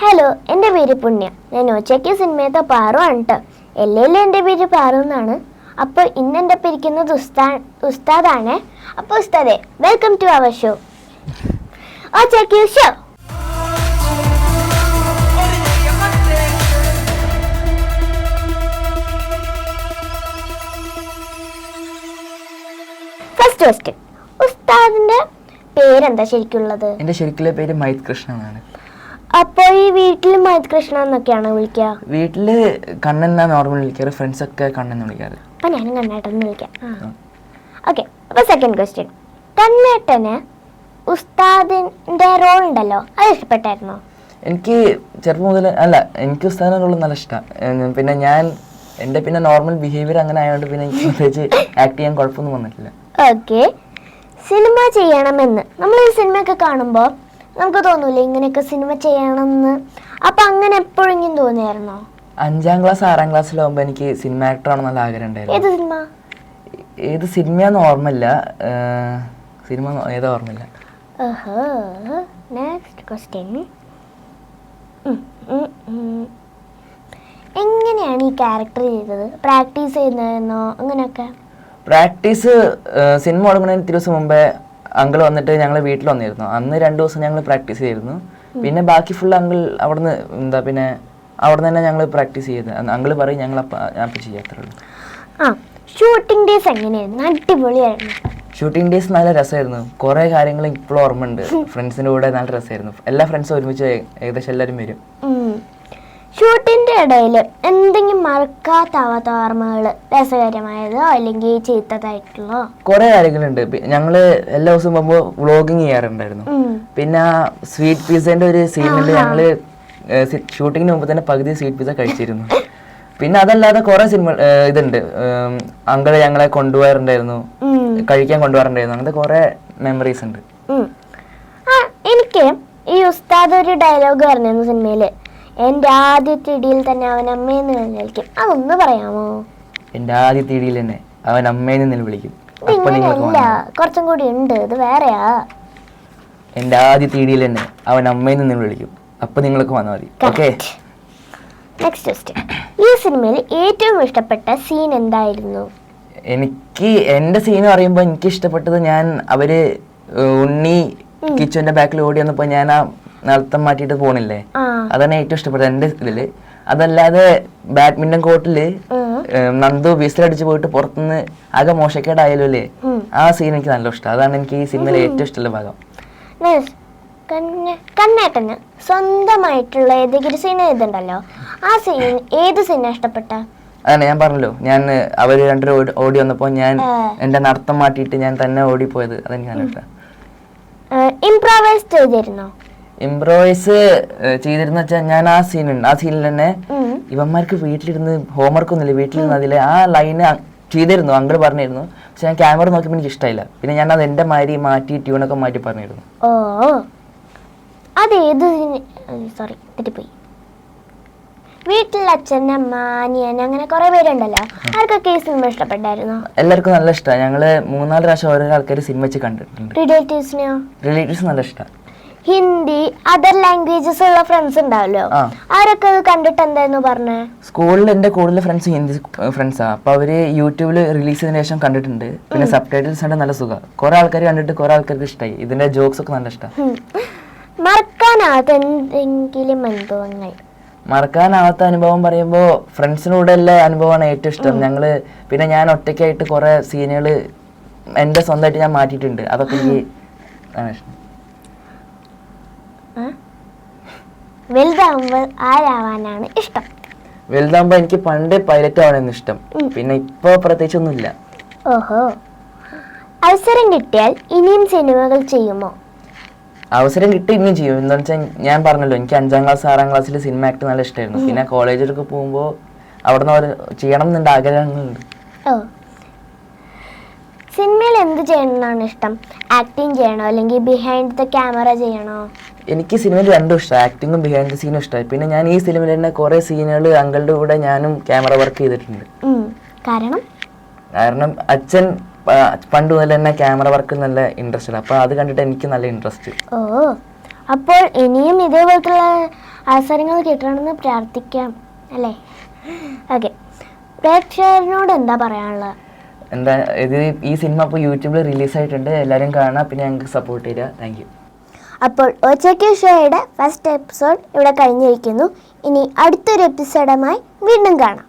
Hello, എൻ്റെ പേര് പുണ്യ. ഞാൻ ഒച്ചയ്ക്ക് സിനിമയത്തെ പാറു ആണ് കേട്ടോ. എല്ലാം എൻ്റെ പേര് പാറു എന്നാണ്. അപ്പോൾ ഇന്ന് എൻ്റെ ഒപ്പം ഇരിക്കുന്നത് ഉസ്താദാണ്. അപ്പോൾ ഉസ്താദെ, വെൽക്കം ടു അവർ ഷോ ഒച്ചയ്ക്ക് ഷോ. ഫസ്റ്റ് ക്വസ്റ്റ്യൻ, ഉസ്താദിൻ്റെ പേരെന്താ ശരിക്കുള്ളത്? എൻ്റെ ശരിക്കുള്ള പേര് മൈത് കൃഷ്ണ എന്നാണ്. അപ്പൊ ഈ വീട്ടിൽ മൈത് കൃഷ്ണ എന്നൊക്കെയാണോ വിളിക്കുക? വീട്ടില് കണ്ണൻ എന്നാ നോർമൽ വിളിക്കാറ്, ഫ്രണ്ട്സ് ഒക്കെ കണ്ണെന്ന് വിളിക്കാറ്. അപ്പൊ ഞാനും കണ്ണേട്ടെന്ന് വിളിക്കാം. ഓക്കെ, അപ്പൊ സെക്കൻഡ് ക്വസ്റ്റ്യൻ, കണ്ണേട്ടന് ഉസ്താദിന്റെ റോൾ ഉണ്ടല്ലോ, അത് ഇഷ്ടപ്പെട്ടായിരുന്നോ? എനിക്ക് ചെറുപ്പം മുതൽ എനിക്ക് ഉസ്താദിന്റെ റോൾ നല്ല ഇഷ്ടമാണ്. പിന്നെ എൻ്റെ പിന്നെ നോർമൽ ബിഹേവിയർ അങ്ങനെ ആയതുകൊണ്ട് പിന്നെ എനിക്ക് പ്രത്യേകിച്ച് ആക്ട് ചെയ്യാൻ കുഴപ്പമൊന്നും വന്നിട്ടില്ല. ഓക്കെ, സിനിമ ചെയ്യണമെന്ന് നമ്മൾ ഈ സിനിമയൊക്കെ കാണുമ്പോൾ നമുക്ക് തോന്നൂലേ ഇങ്ങനെയൊക്കെ സിനിമ ചെയ്യണമെന്ന്? അപ്പൊ അങ്ങനെ എപ്പോഴെങ്കിലും തോന്നിയായിരുന്നോ? 5ാം ക്ലാസ് 6ാം ക്ലാസ്സിലാവുമ്പോൾ എനിക്ക് സിനിമ ആക്ടർ ആണെന്ന് നല്ല ആഗ്രഹം ഉണ്ടായിരുന്നു. ഏത് സിനിമ? ഏത് സിനിമയാന്ന് ഓർമ്മയില്ല, സിനിമ ഏതാ ഓർമ്മയില്ല. നെക്സ്റ്റ് ക്വസ്റ്റ്യൻ, എങ്ങനെയാണ് ഈ ക്യാരക്ടർ ചെയ്തത്? പ്രാക്ടീസ് ചെയ്യുന്നതെന്നോ അങ്ങനെയൊക്കെ? പ്രാക്ടീസ് സിനിമ തുടങ്ങുന്നതിന് 3 ദിവസം മുമ്പേ അങ്കിൾ വന്നിട്ട് ഞങ്ങൾ വീട്ടിൽ വന്നിരുന്നു. അന്ന് 2 ദിവസം ഞങ്ങൾ പ്രാക്ടീസ് ചെയ്തിരുന്നു. പിന്നെ ബാക്കി ഫുൾ അങ്കിൾ അവിടുന്ന് പിന്നെ അവിടെ തന്നെ ഞങ്ങൾ പ്രാക്ടീസ് ചെയ്ത് അങ്കിൾ പറയും, ഞങ്ങൾ അപ്പം ചെയ്യാത്തുള്ളൂ. ഷൂട്ടിംഗ് ഡേയ്സ് എങ്ങനെയായിരുന്നു? അടിപൊളിയായിരുന്നു. ഷൂട്ടിംഗ് ഡേയ്സ് നല്ല രസമായിരുന്നു. കുറേ കാര്യങ്ങൾ ഇപ്പോഴും ഓർമ്മയുണ്ട്. ഫ്രണ്ട്സിൻ്റെ കൂടെ നല്ല രസമായിരുന്നു. എല്ലാ ഫ്രണ്ട്സും ഒരുമിച്ച് ഏകദേശം എല്ലാവരും വരും. ഷൂട്ടിന്റെ ഇടയിൽ എന്തെങ്കിലും മറക്കാത്താവാത്ത ഓർമ്മകൾ, രസകരമായതോ അല്ലെങ്കിൽ ചീത്തതായിട്ടുള്ളോ? കുറെ കാര്യങ്ങളുണ്ട്. ഞങ്ങള് എല്ലാ ദിവസവും പോകുമ്പോൾ വ്ളോഗിങ് ചെയ്യാറുണ്ടായിരുന്നു. പിന്നെ സ്വീറ്റ് പിസന്റെ ഒരു സീനുണ്ട്. ഞങ്ങള് ഷൂട്ടിങ്ങിന് മുമ്പ് തന്നെ പകുതി സ്വീറ്റ് പിസ കഴിച്ചിരുന്നു. പിന്നെ അതല്ലാതെ കുറെ സിനിമ ഇതുണ്ട്. അങ്കിള് ഞങ്ങളെ കൊണ്ടുപോകാറുണ്ടായിരുന്നു, കഴിക്കാൻ കൊണ്ടുപോകാറുണ്ടായിരുന്നു. അങ്ങനത്തെ കുറെ മെമ്മറീസ് ഉണ്ട്. എനിക്ക് ഈ ഉസ്താദ് ഒരു ഡയലോഗ് പറഞ്ഞിരുന്നു സിനിമയില്, എന്റെ ആദ്യത്തെ ഇടിയിൽ തന്നെ അവൻ അമ്മയെന്ന് വിളിക്കും. അതൊന്ന് പറയാമോ? എന്റെ ആദ്യത്തെ ഇടിയിൽ തന്നെ അവൻ അമ്മയെന്ന് വിളിക്കും. കുറച്ചും കൂടി ഉണ്ട്, ഇത് വേറെയാ. എന്റെ ആദ്യത്തെ ഇടിയിൽ തന്നെ അവൻ അമ്മയെന്ന് വിളിക്കും, അപ്പൊ നിങ്ങൾക്ക് വന്നാൽ മതി. ഓക്കെ, നെക്സ്റ്റ് ക്വസ്റ്റ്യൻ, ഈ സിനിമയിൽ ഏറ്റവും ഇഷ്ടപ്പെട്ട സീൻ എന്തായിരുന്നു? എനിക്ക് എന്റെ സീൻ പറയുമ്പോൾ എനിക്ക് ഇഷ്ടപ്പെട്ടത്, അവര് ഉണ്ണി കിച്ചന്റെ ബാക്കിൽ ഓടി വന്നപ്പോ ഞാൻ ആ നടത്തം മാറ്റിയിട്ട് പോണില്ലേ, അതാണ് ഏറ്റവും ഇഷ്ടപ്പെട്ടത് എന്റെ ഇതില്. അതല്ലാതെ ബാഡ്മിന്റൺ കോർട്ടില് നന്ദു വിസിലടിച്ച് പോയിട്ട് പുറത്തുനിന്ന് ആകെ മോശക്കേടായാലും അല്ലേ, ആ സീൻ എനിക്ക് നല്ല ഇഷ്ടം. അതാണ് എനിക്ക് ഈ സിനിമയിലെ ഏറ്റവും ഇഷ്ടമുള്ള ഭാഗം. കണ്ണേട്ടന് സ്വന്തമായിട്ടുള്ള ഏതെങ്കിലും സീൻ എഴുതുണ്ടല്ലോ, ആ സീൻ ഏത് സീനാ ഇഷ്ടപ്പെട്ട? അതാണ് ഞാൻ പറഞ്ഞല്ലോ, അവര് രണ്ടുപേരും ഓടി വന്നപ്പോ ഞാൻ എന്റെ നടത്തം മാറ്റിയിട്ട് ഞാൻ തന്നെ ഓടിപ്പോയത്, അതെനിക്ക് നല്ല ഇഷ്ടം. ഇംപ്രവൈസ് ചെയ്തിരുന്നോ? ഇംപ്രവൈസ് ചെയ്തിരുന്ന വെച്ചാൽ ഞാൻ ആ സീനിൽ തന്നെ ഇവന്മാർക്ക് വീട്ടിലിരുന്ന് ഹോംവർക്ക് ഒന്നുമില്ല, വീട്ടിലിരുന്ന് അതിലെ ആ ലൈന് ചെയ്തിരുന്നു, അങ്കിൾ പറഞ്ഞിരുന്നു. പക്ഷെ ഞാൻ ക്യാമറ നോക്കിയപ്പോൾ എനിക്ക് ഇഷ്ടമായില്ല. പിന്നെ ഞാൻ അത് എന്റെ മാതിരി മാറ്റി ട്യൂണൊക്കെ മാറ്റി പറഞ്ഞിരുന്നു. അതേത്? സോറി, തെറ്റിപ്പോയി. വീട്ടിൽ അച്ഛൻ, അമ്മ, അനിയൻ, അങ്ങനെ കുറെ പേരുണ്ടല്ലോ, ആർക്കൊക്കെ ഈ സിനിമ ഇഷ്ടപ്പെട്ടായിരുന്നു? എല്ലാവർക്കും നല്ല ഇഷ്ടമാണ്. ഞങ്ങള് 3-4 പ്രാവശ്യം ഓരോ ആൾക്കാർ സിനിമ വെച്ച് കണ്ടിട്ടുണ്ട്. റിലേറ്റീവ്സ് നല്ല ഇഷ്ടമാണ്. ഹിന്ദി, അതർ ലാംഗ്വേജസ് ഉള്ള ഫ്രണ്ട്സ് ഉണ്ടാവല്ലോ, ആരൊക്കെ കണ്ടിട്ട് എന്തായിരുന്നു പറഞ്ഞേ? സ്കൂളിൽ എന്റെ കൂടുതൽ ഫ്രണ്ട്സ് ഹിന്ദി ഫ്രണ്ട്സാ. അപ്പൊ അവര് യൂട്യൂബിൽ റിലീസ് ചെയ്തതിനു ശേഷം കണ്ടിട്ടുണ്ട്. പിന്നെ സബ് ടൈറ്റിൽസ് ഉണ്ട്, നല്ല സുഖം. കുറെ ആൾക്കാർ കണ്ടിട്ട് കുറെ ആൾക്കാർക്ക് ഇഷ്ടമായി. ഇതിന്റെ ജോക്സ് ഒക്കെ നല്ല ഇഷ്ടം. മറക്കാനാവാത്ത എന്തെങ്കിലും അനുഭവങ്ങൾ? മറക്കാനാവാത്ത അനുഭവം പറയുമ്പോ ഫ്രണ്ട്സിനൂടെ ഉള്ള അനുഭവമാണ് ഏറ്റവും ഇഷ്ടം. പിന്നെ ഞാൻ ഒറ്റയ്ക്കായിട്ട് കുറെ സീനുകൾ എന്റെ സ്വന്തമായിട്ട് ഞാൻ മാറ്റിയിട്ടുണ്ട്. അതൊക്കെ എനിക്ക് ഇഷ്ടം. വലുതാവുമ്പോൾ ആരാവാനാണ് ഇഷ്ടം? വലുതാവുമ്പോ എനിക്ക് പണ്ട് പൈലറ്റ് ആവാനാണ് ഇഷ്ടം. പിന്നെ ഇപ്പൊ പ്രത്യേകിച്ചൊന്നുമില്ല. ഓഹോ, അവസരം കിട്ടിയാൽ ഇനിയും സിനിമകൾ ചെയ്യുമോ? അവസരം കിട്ടി ഇനിയും ചെയ്യും. എന്താ വെച്ചാൽ ഞാൻ പറഞ്ഞല്ലോ, എനിക്ക് 5ാം ക്ലാസ് 6ാം ക്ലാസ്സിൽ സിനിമ ആക്ട് നല്ല ഇഷ്ടമായിരുന്നു. പിന്നെ കോളേജിലൊക്കെ പോകുമ്പോ അവിടുന്ന് ചെയ്യണം എന്നുണ്ട്, ആഗ്രഹങ്ങളുണ്ട്. സിനിമയിൽ എന്ത് ചെയ്യണമെന്നാണ് ഇഷ്ടം? ആക്ടിങ് ചെയ്യണോ അല്ലെങ്കിൽ ബിഹൈൻഡ് ദ ക്യാമറ ചെയ്യണോ? എനിക്ക് സിനിമയിൽ രണ്ടും ഇഷ്ടം, ആക്ടിങ്ങും ബിഹൈൻഡ് ദ സീനും ഇഷ്ടമായി. പിന്നെ ഞാൻ ഈ സിനിമയിൽ തന്നെ കുറെ സീനുകൾ അങ്കിളുടെ കൂടെ ഞാനും ക്യാമറ വർക്ക് ചെയ്തിട്ടുണ്ട്. കാരണം അച്ഛൻ പണ്ട് മുതൽ തന്നെ ക്യാമറ വർക്ക് നല്ല ഇൻട്രസ്റ്റഡ്, അപ്പൊ അത് കണ്ടിട്ട് എനിക്ക് നല്ല ഇൻട്രസ്റ്റ്. അപ്പോൾ ഇനിയും ഇതേപോലത്തുള്ള അവസരങ്ങൾ കിട്ടണമെന്ന് പ്രാർത്ഥിക്കാം അല്ലേ? ഓക്കെ, പ്രേക്ഷകരോട് എന്താ പറയാനുള്ളത്? എന്താ ഇത് ഈ സിനിമ ഇപ്പോൾ യൂട്യൂബിൽ റിലീസായിട്ടുണ്ട്, എല്ലാവരും കാണാം, പിന്നെ ഞങ്ങൾക്ക് സപ്പോർട്ട് ചെയ്യുക. Thank you. അപ്പോൾ OJK ഷോയുടെ ഫസ്റ്റ് എപ്പിസോഡ് ഇവിടെ കഴിഞ്ഞിരിക്കുന്നു. ഇനി അടുത്തൊരു എപ്പിസോഡുമായി വീണ്ടും കാണാം.